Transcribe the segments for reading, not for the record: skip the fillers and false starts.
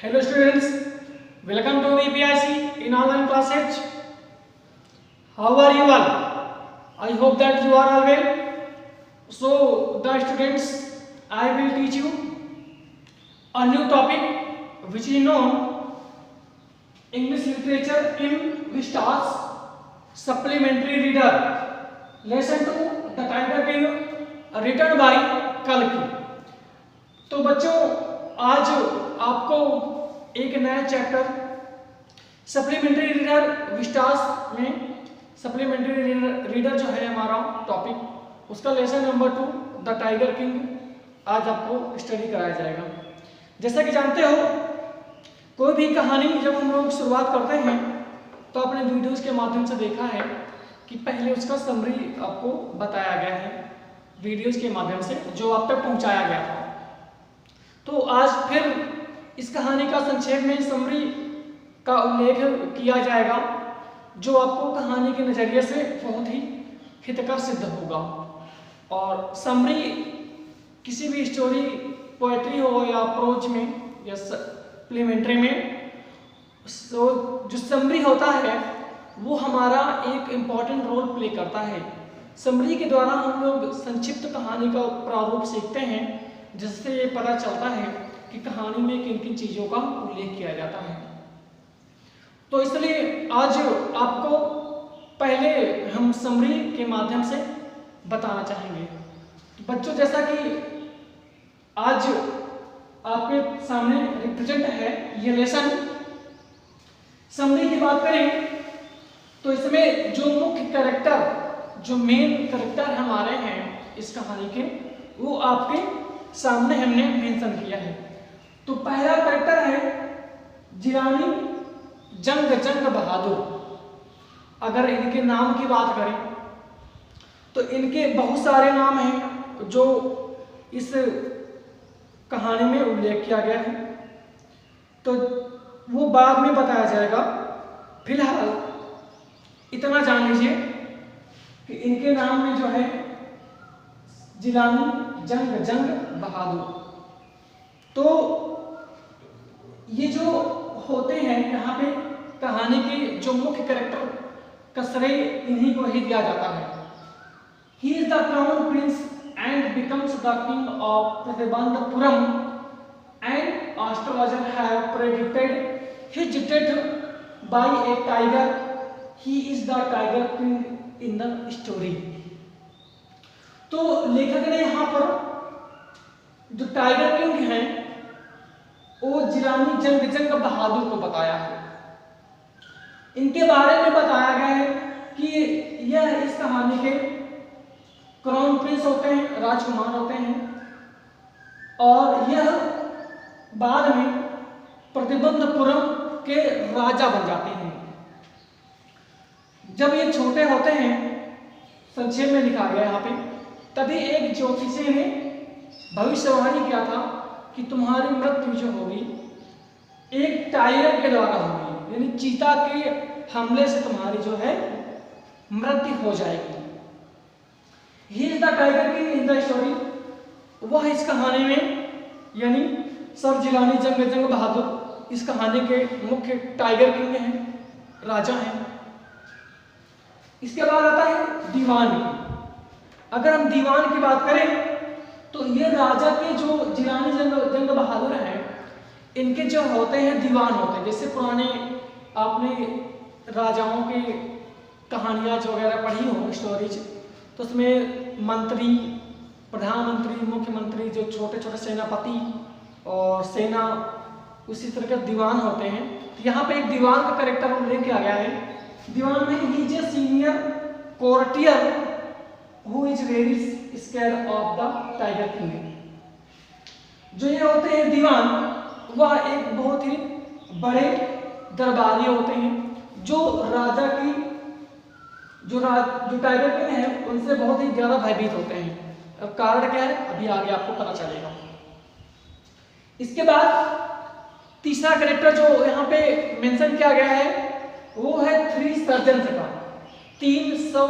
Hello students, welcome to VPIC in online classes. How are you all? I hope that you are all well. So the students, I will teach you a new topic which is known English literature in Vistas supplementary reader. Lesson 2 The Tiger King written by Kalki. तो बच्चों आज आपको एक नया chapter supplementary reader Vistas में supplementary reader जो है हमारा टॉपिक उसका lesson number 2 the tiger king आज आपको स्टडी कराया जाएगा। जैसा कि जानते हो कोई भी कहानी जब हम लोग शुरुआत करते हैं तो अपने वीडियोस के माध्यम से देखा है कि पहले उसका समरी आपको बताया गया है वीडियोस के माध्यम से जो आप तक पहुंचाया गया था। तो आज फिर इस कहानी का संक्षेप में समरी का उल्लेख किया जाएगा जो आपको कहानी के नज़रिए से बहुत ही हितकर सिद्ध होगा। और समरी किसी भी स्टोरी पोएट्री हो या प्रोज में या सप्लीमेंट्री में जो समरी होता है वो हमारा एक इम्पॉर्टेंट रोल प्ले करता है। समरी के द्वारा हम लोग संक्षिप्त कहानी का प्रारूप सीखते हैं जिससे ये पता चलता है कि कहानी में किन किन चीज़ों का उल्लेख किया जाता है। तो इसलिए आज आपको पहले हम समरी के माध्यम से बताना चाहेंगे। तो बच्चों जैसा कि आज आपके सामने रिप्रेजेंट है ये लेसन, समरी की बात करें तो इसमें जो मुख्य कैरेक्टर जो मेन कैरेक्टर हमारे हैं इस कहानी के वो आपके सामने हमने मेंशन किया है। तो पहला कैरेक्टर है जिलानी जंग बहादुर। अगर इनके नाम की बात करें तो इनके बहुत सारे नाम हैं जो इस कहानी में उल्लेख किया गया है तो वो बाद में बताया जाएगा। फिलहाल इतना जान लीजिए कि इनके नाम में जो है जिलानी जंग बहादुर। तो ये जो होते हैं यहाँ पे कहानी के जो मुख्य कैरेक्टर का श्रेय इन्हीं को ही दिया जाता है। He is the crown Prince and becomes the king of Pratibandapuram and astrologer have predicted his death by A tiger. He is the tiger king in the story. तो लेखक ने यहाँ पर जो टाइगर किंग हैं वो जिलानी जंग बहादुर को बताया है। इनके बारे में बताया गया है कि यह इस कहानी के क्राउन प्रिंस होते हैं, राजकुमार होते हैं और यह बाद में प्रतिबंधपुरम के राजा बन जाते हैं। जब ये छोटे होते हैं संक्षेप में लिखा गया यहाँ पे तभी एक ज्योतिषी ने भविष्यवाणी किया था कि तुम्हारी मृत्यु जो होगी एक टाइगर के द्वारा होगी, यानी चीता के हमले से तुम्हारी जो है मृत्यु हो जाएगी। He is the tiger king in the story. वह इस कहानी में यानी सर जिलानी जंग बहादुर इस कहानी के मुख्य टाइगर किंग हैं, राजा हैं। इसके बाद आता है दीवान। अगर हम दीवान की बात करें तो ये राजा के जो जिलानी जंग बहादुर हैं इनके जो होते हैं दीवान होते हैं। जैसे पुराने आपने राजाओं के कहानियाँ वगैरह पढ़ी हो स्टोरीज तो उसमें मंत्री, प्रधानमंत्री, मुख्यमंत्री, जो छोटे छोटे सेनापति और सेना उसी तरह के दीवान होते हैं। तो यहाँ पे एक दीवान का कैरेक्टर उल्लेख किया गया है। दीवान में he is a senior courtier who is very scared of the tiger king. जो ये होते हैं दीवान वह एक बहुत ही बड़े दरबारी होते हैं जो राजा की जो टाइगर किंग है उनसे बहुत ही ज्यादा भयभीत होते हैं। अब कारण क्या है अभी आगे आपको पता चलेगा। इसके बाद तीसरा कैरेक्टर जो यहाँ पे मेंशन किया गया है वो है 3 सर्जन का, 300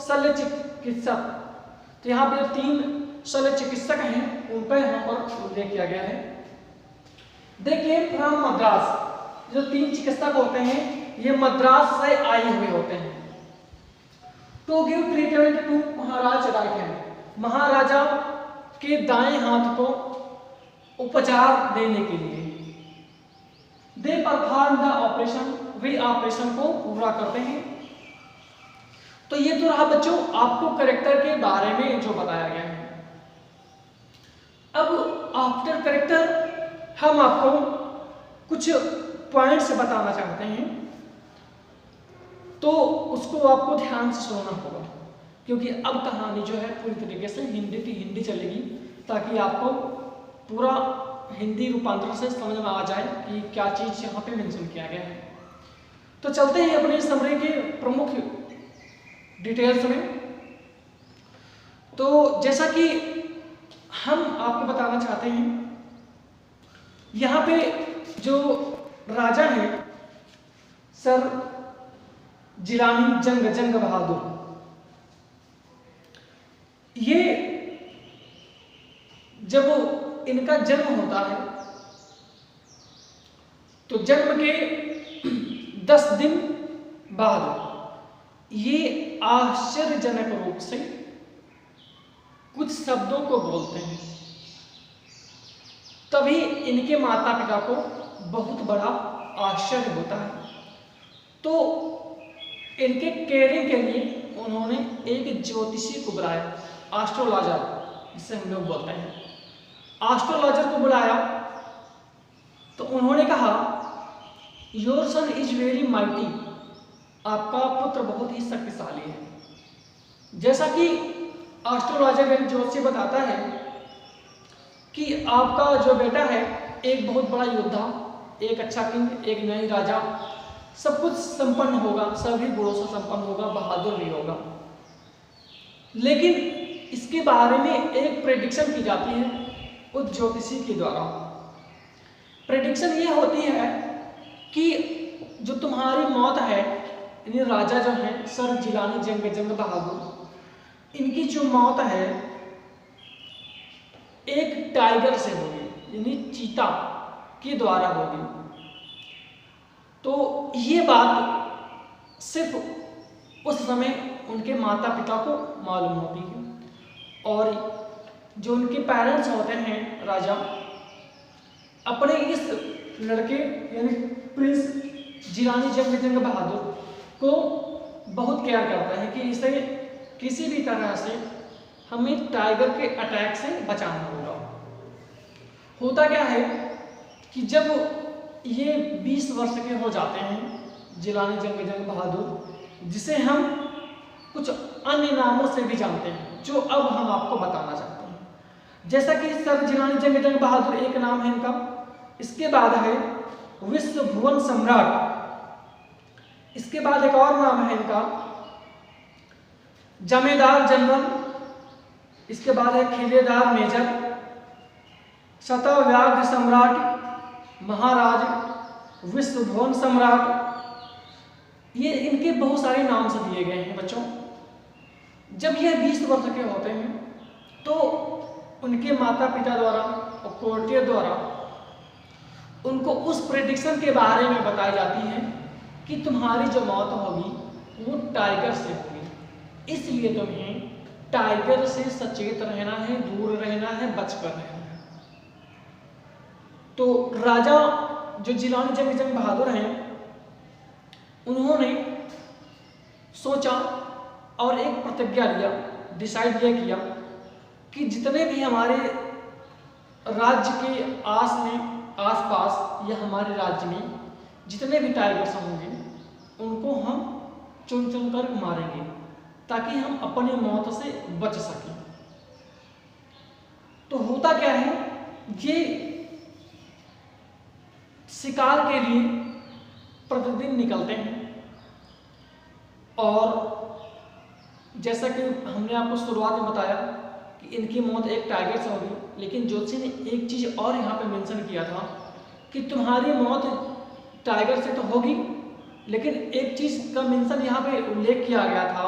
शल्य चिकित्सक। तो यहाँ पे 3 शल्य चिकित्सक हैं उन पर यहाँ पर उल्लेख किया गया है। दे केम फ्रॉम मद्रास। जो 3 चिकित्सक होते हैं ये मद्रास से आए हुए होते हैं। To give treatment to Maharaj right hand. महाराजा के दाएं हाथ को उपचार देने के लिए। They perform the operation. वे ऑपरेशन को पूरा करते हैं। तो ये तो रहा बच्चों आपको करेक्टर के बारे में जो बताया गया है। अब आफ्टर करेक्टर हम आपको कुछ पॉइंट्स बताना चाहते हैं, तो उसको आपको ध्यान से सुनना होगा, क्योंकि अब कहानी जो है पूरी तरीके से हिंदी चलेगी, ताकि आपको पूरा हिंदी रूपांतरण से समझ में आ जाए कि क्या चीज़ यहाँ पे मेंशन किया गया है। तो चलते हैं अपने समरी के प्रमुख डिटेल्स में। तो जैसा कि हम आपको बताना चाहते हैं, यहाँ पे जो राजा हैं सर जिलानी जंग बहादुर, ये जब इनका जन्म होता है तो जन्म के 10 दिन बाद ये आश्चर्यजनक रूप से कुछ शब्दों को बोलते हैं। तभी इनके माता पिता को बहुत बड़ा आश्चर्य होता है। तो इनके केयरिंग के लिए उन्होंने एक ज्योतिषी को बुलाया, एस्ट्रोलॉजर जिसे हम लोग बोलते हैं, एस्ट्रोलॉजर को बुलाया। तो उन्होंने कहा your son is very mighty. आपका पुत्र बहुत ही शक्तिशाली है। जैसा कि एस्ट्रोलॉजर यानी ज्योतिषी बताता है कि आपका जो बेटा है एक बहुत बड़ा योद्धा, एक अच्छा किंग, एक न्यायी राजा, सब कुछ संपन्न होगा, सभी गुणों से संपन्न होगा, बहादुर भी होगा। लेकिन इसके बारे में एक प्रेडिक्शन की जाती है उस ज्योतिषी के द्वारा। प्रेडिक्शन ये होती है कि जो तुम्हारी मौत है, यानी राजा जो है सर जिलानी जंग बहादुर, इनकी जो मौत है एक टाइगर से होगी, यानी चीता के द्वारा होगी। तो ये बात सिर्फ उस समय उनके माता पिता को मालूम होती है, और जो उनके पेरेंट्स होते हैं राजा, अपने इस लड़के यानी प्रिंस जिलानी जंग बहादुर को बहुत केयर करता है कि इसे किसी भी तरह से हमें टाइगर के अटैक से बचाना होगा। होता क्या है कि जब ये 20 वर्ष के हो जाते हैं जिलानी जंग बहादुर, जिसे हम कुछ अन्य नामों से भी जानते हैं जो अब हम आपको बताना चाहते हैं। जैसा कि सर जिलानी जंग बहादुर एक नाम है इनका, इसके बाद है विश्व भुवन सम्राट, इसके बाद एक और नाम है इनका जमींदार जनरल, इसके बाद है खिलेदार मेजर, शतव्याघ्र सम्राट, महाराज, विश्व भुवन सम्राट। ये इनके बहुत सारे नाम से दिए गए हैं बच्चों। जब ये 20 वर्ष के होते हैं तो उनके माता पिता द्वारा और कोर्टियर द्वारा उनको उस प्रेडिक्शन के बारे में बताई जाती है कि तुम्हारी जो मौत होगी वो टाइगर से होगी, इसलिए तुम्हें टाइगर से सचेत रहना है, दूर रहना है, बचकर रहना है। तो राजा जो जिलानी जंग बहादुर हैं, उन्होंने सोचा और एक प्रतिज्ञा लिया, डिसाइड ये किया कि जितने भी हमारे राज्य के आसपास या हमारे राज्य में जितने भी टाइगर्स होंगे उनको हम चुन चुन कर मारेंगे ताकि हम अपनी मौत से बच सकें। तो होता क्या है, ये शिकार के लिए प्रतिदिन निकलते हैं, और जैसा कि हमने आपको शुरुआत में बताया कि इनकी मौत एक टाइगर से होगी, लेकिन ज्योतिषी ने एक चीज़ और यहाँ पे मेंशन किया था कि तुम्हारी मौत टाइगर से तो होगी, लेकिन एक चीज़ का मेंशन यहाँ पे उल्लेख किया गया था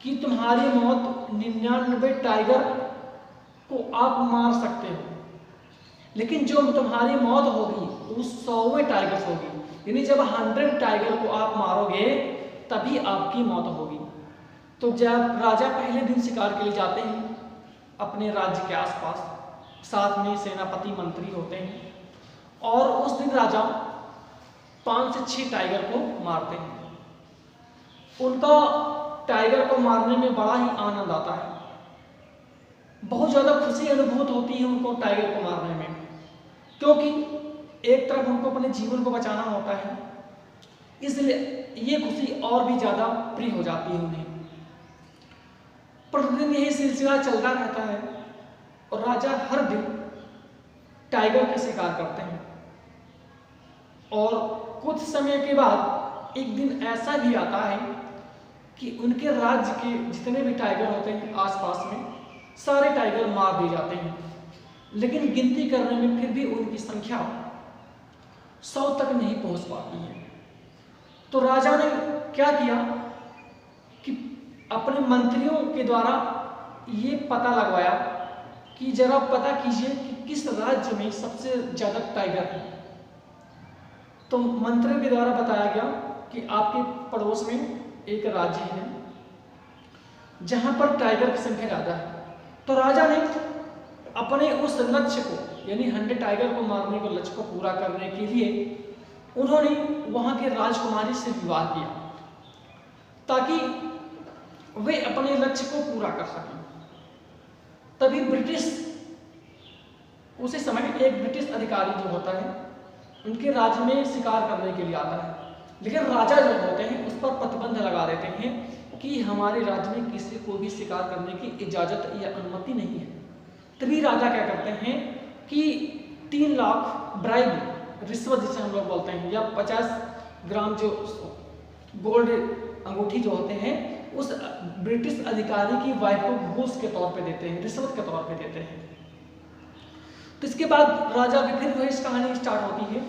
कि तुम्हारी मौत 99 टाइगर को आप मार सकते हो। लेकिन जो तुम्हारी मौत होगी वो 100वें टाइगर से होगी। यानी जब 100 टाइगर को आप मारोगे तभी आपकी मौत होगी। तो जब राजा पहले दिन शिकार के लिए जाते हैं अपने राज्य के आसपास, साथ में सेनापति मंत्री होते हैं, और उस दिन राजा 5 से 6 टाइगर को मारते हैं। उनका टाइगर को मारने में बड़ा ही आनंद आता है, बहुत ज़्यादा खुशी अनुभूत होती है उनको टाइगर को मारने में, क्योंकि एक तरफ उनको अपने जीवन को बचाना होता है, इसलिए ये खुशी और भी ज़्यादा प्रिय हो जाती है उन्हें। प्रतिदिन यही सिलसिला चलता रहता है और राजा हर दिन टाइगर का शिकार करते हैं। और कुछ समय के बाद एक दिन ऐसा भी आता है कि उनके राज्य के जितने भी टाइगर होते हैं आसपास में, सारे टाइगर मार दिए जाते हैं, लेकिन गिनती करने में फिर भी उनकी संख्या 100 तक नहीं पहुंच पाती है। तो राजा ने क्या किया कि अपने मंत्रियों के द्वारा ये पता लगवाया कि जरा पता कीजिए कि किस राज्य में सबसे ज़्यादा टाइगर है। तो मंत्रियों के द्वारा बताया गया कि आपके पड़ोस में एक राज्य है जहाँ पर टाइगर की संख्या ज़्यादा है। तो राजा ने अपने उस लक्ष्य को, यानी 100 टाइगर को मारने के लक्ष्य को पूरा करने के लिए उन्होंने वहाँ के राजकुमारी से विवाह किया ताकि वे अपने लक्ष्य को पूरा कर सकें। तभी ब्रिटिश, उसी समय एक ब्रिटिश अधिकारी जो होता है उनके राज्य में शिकार करने के लिए आता है, लेकिन राजा जो होते हैं उस पर प्रतिबंध लगा देते हैं कि हमारे राज्य में किसी को भी शिकार करने की इजाज़त या अनुमति नहीं है। तभी राजा क्या करते हैं कि 3 लाख ब्राइब, रिश्वत जिसे हम लोग बोलते हैं, या 50 ग्राम जो गोल्ड अंगूठी जो होते हैं उस ब्रिटिश अधिकारी की वाइफ को घूस के तौर पे देते हैं, रिश्वत के तौर पे देते हैं। तो इसके बाद राजा की फिर वही कहानी स्टार्ट होती है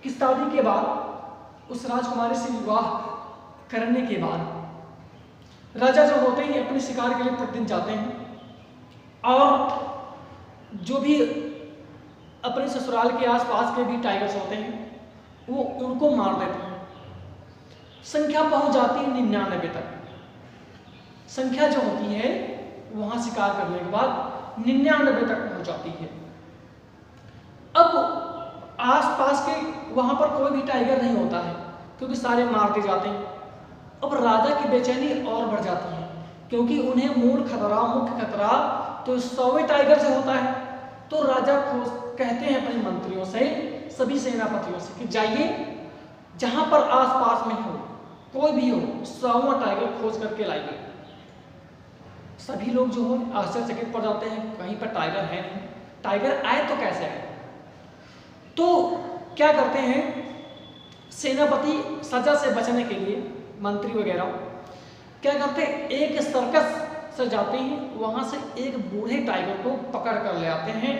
कि शादी के बाद उस राजकुमारी से विवाह करने के बाद राजा जो होते हैं अपने शिकार के लिए प्रतिदिन जाते हैं और जो भी अपने ससुराल के आसपास के भी टाइगर्स होते हैं वो उनको मार देते हैं। संख्या पहुंच जाती है 99 तक। संख्या जो होती है वहां शिकार करने के बाद 99 तक पहुंच जाती है। अब आसपास के वहां पर कोई भी टाइगर नहीं होता है क्योंकि सारे मारते जाते हैं। अब राजा की बेचैनी और बढ़ जाती है क्योंकि उन्हें मुख्य खतरा तो 100वें टाइगर से होता है। तो राजा कहते हैं अपने मंत्रियों से, सभी सेनापतियों से कि जाइए जहां पर आसपास में हो कोई भी हो 100वां टाइगर खोज करके लाइए। सभी लोग जो हो आश्चर्यचकित पड़ जाते हैं, कहीं पर टाइगर है नहीं, टाइगर आए तो कैसे आए। तो क्या करते हैं सेनापति सजा से बचने के लिए, मंत्री वगैरह क्या करते हैं एक सर्कस से जाते हैं, वहां से एक बूढ़े टाइगर को पकड़ कर ले आते हैं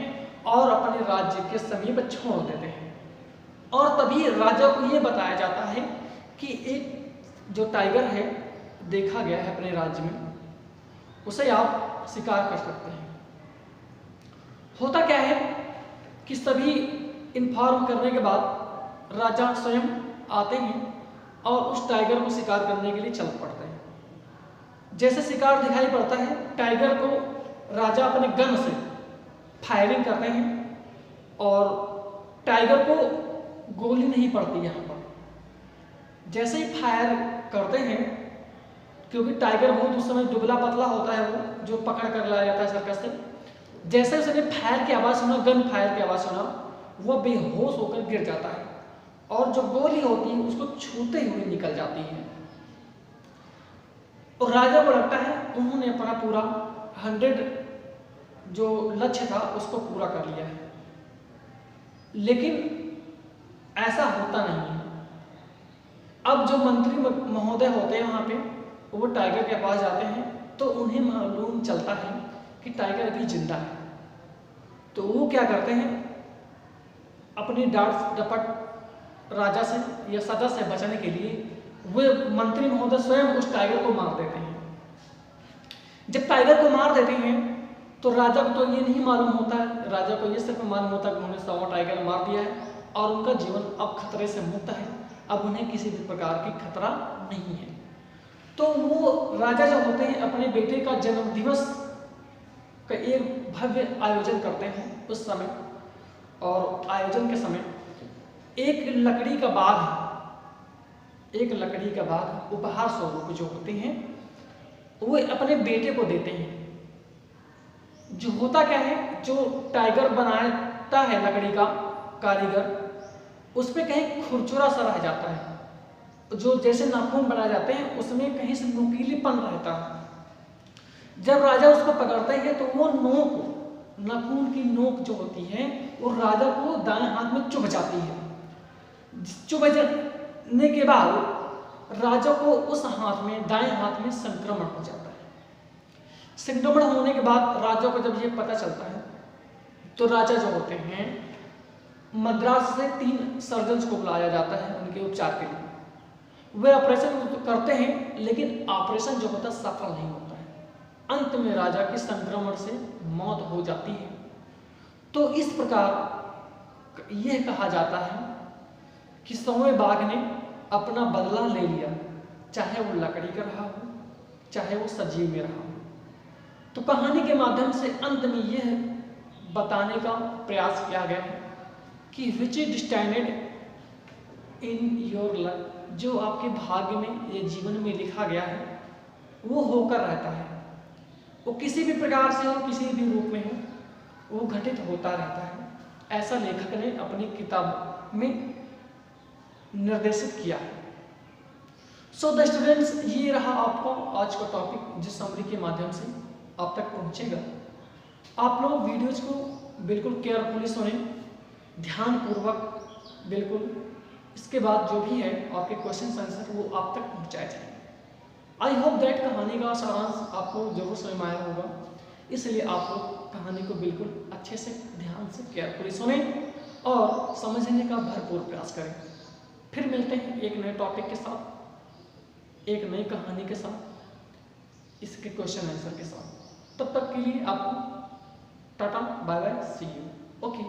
और अपने राज्य के समीप छोड़ देते हैं। और तभी राजा को यह बताया जाता है कि एक जो टाइगर है देखा गया है अपने राज्य में, उसे आप शिकार कर सकते हैं। होता क्या है कि सभी इन्फॉर्म करने के बाद राजा स्वयं आते हैं और उस टाइगर को शिकार करने के लिए चल पड़ते हैं। जैसे शिकार दिखाई पड़ता है टाइगर को राजा अपने गन से फायरिंग करते हैं और टाइगर को गोली नहीं पड़ती यहाँ पर। जैसे ही फायर करते हैं, क्योंकि टाइगर बहुत उस समय दुबला पतला होता है, वो जो पकड़ कर लाया जाता है सर्कस से, जैसे उसने फायर की आवाज़ सुना, गन फायर की आवाज़ सुना, वो बेहोश होकर गिर जाता है और जो गोली होती है उसको छूते हुए निकल जाती है। और राजा को लगता है उन्होंने अपना पूरा 100 जो लक्ष्य था उसको पूरा कर लिया है, लेकिन ऐसा होता नहीं है। अब जो मंत्री महोदय होते हैं वहाँ पे, वो टाइगर के पास जाते हैं तो उन्हें मालूम चलता है कि टाइगर अभी जिंदा है। तो वो क्या करते हैं अपनी डांट डपट राजा से या सजा से बचने के लिए वे मंत्री महोदय स्वयं उस टाइगर को मार देते हैं। जब टाइगर को मार देते हैं तो तो राजा को तो ये नहीं मालूम होता है, राजा को ये सिर्फ मालूम होता है कि उन्होंने 100 टाइगर मार दिया है और उनका जीवन अब खतरे से मुक्त है, अब उन्हें किसी भी प्रकार की खतरा नहीं है। तो वो राजा जो होते हैं अपने बेटे का जन्म दिवस का एक भव्य आयोजन करते हैं उस समय, और आयोजन के समय एक लकड़ी का बाग उपहार स्वरूप जो होते हैं वो अपने बेटे को देते हैं। जो होता क्या है, जो टाइगर बनाता है लकड़ी का कारीगर, उस पे कहीं खुरचुरा सा रह जाता है, जो जैसे नाखून बनाए जाते हैं उसमें कहीं से नुकीलीपन रहता है। जब राजा उसको पकड़ते हैं तो वो नाखून की नोक जो होती है वो राजा को दाएं हाथ में चुभ जाती है। चुभने के बाद राजा को उस हाथ में, दाएं हाथ में संक्रमण हो जाता है। संक्रमण होने के बाद राजा को जब ये पता चलता है तो राजा जो होते हैं मद्रास से 3 सर्जन्स को बुलाया जाता है उनके उपचार के लिए। वे ऑपरेशन करते हैं लेकिन ऑपरेशन जो होता है सफल नहीं होता है। अंत में राजा की संक्रमण से मौत हो जाती है। तो इस प्रकार यह कहा जाता है कि 100वें बाघ ने अपना बदला ले लिया, चाहे वो लकड़ी का रहा हो, चाहे वो सजीव में रहा हो। तो कहानी के माध्यम से अंत में यह बताने का प्रयास किया गया है कि which is destined in your luck, जो आपके भाग्य में या जीवन में लिखा गया है वो होकर रहता है। वो किसी भी प्रकार से हो, किसी भी रूप में हो, वो घटित होता रहता है। ऐसा लेखक ने अपनी किताब में निर्देशित किया है। सो द स्टूडेंट्स, ये रहा आपको आज का टॉपिक जिस समरी के माध्यम से आप तक पहुंचेगा। आप लोग वीडियोज को बिल्कुल केयरफुली सुने, ध्यानपूर्वक बिल्कुल। इसके बाद जो भी है आपके क्वेश्चन आंसर वो आप तक पहुंचाए जाएंगे। आई होप दैट कहानी का सारांश आपको जरूर समझ में आया होगा, इसलिए आप लोग कहानी को बिल्कुल अच्छे से, ध्यान से, केयरफुली सुने और समझने का भरपूर प्रयास करें। फिर मिलते हैं एक नए टॉपिक के साथ, एक नई कहानी के साथ, इसके क्वेश्चन आंसर के साथ। तब तक के लिए आपको tata, bye bye, see you, okay.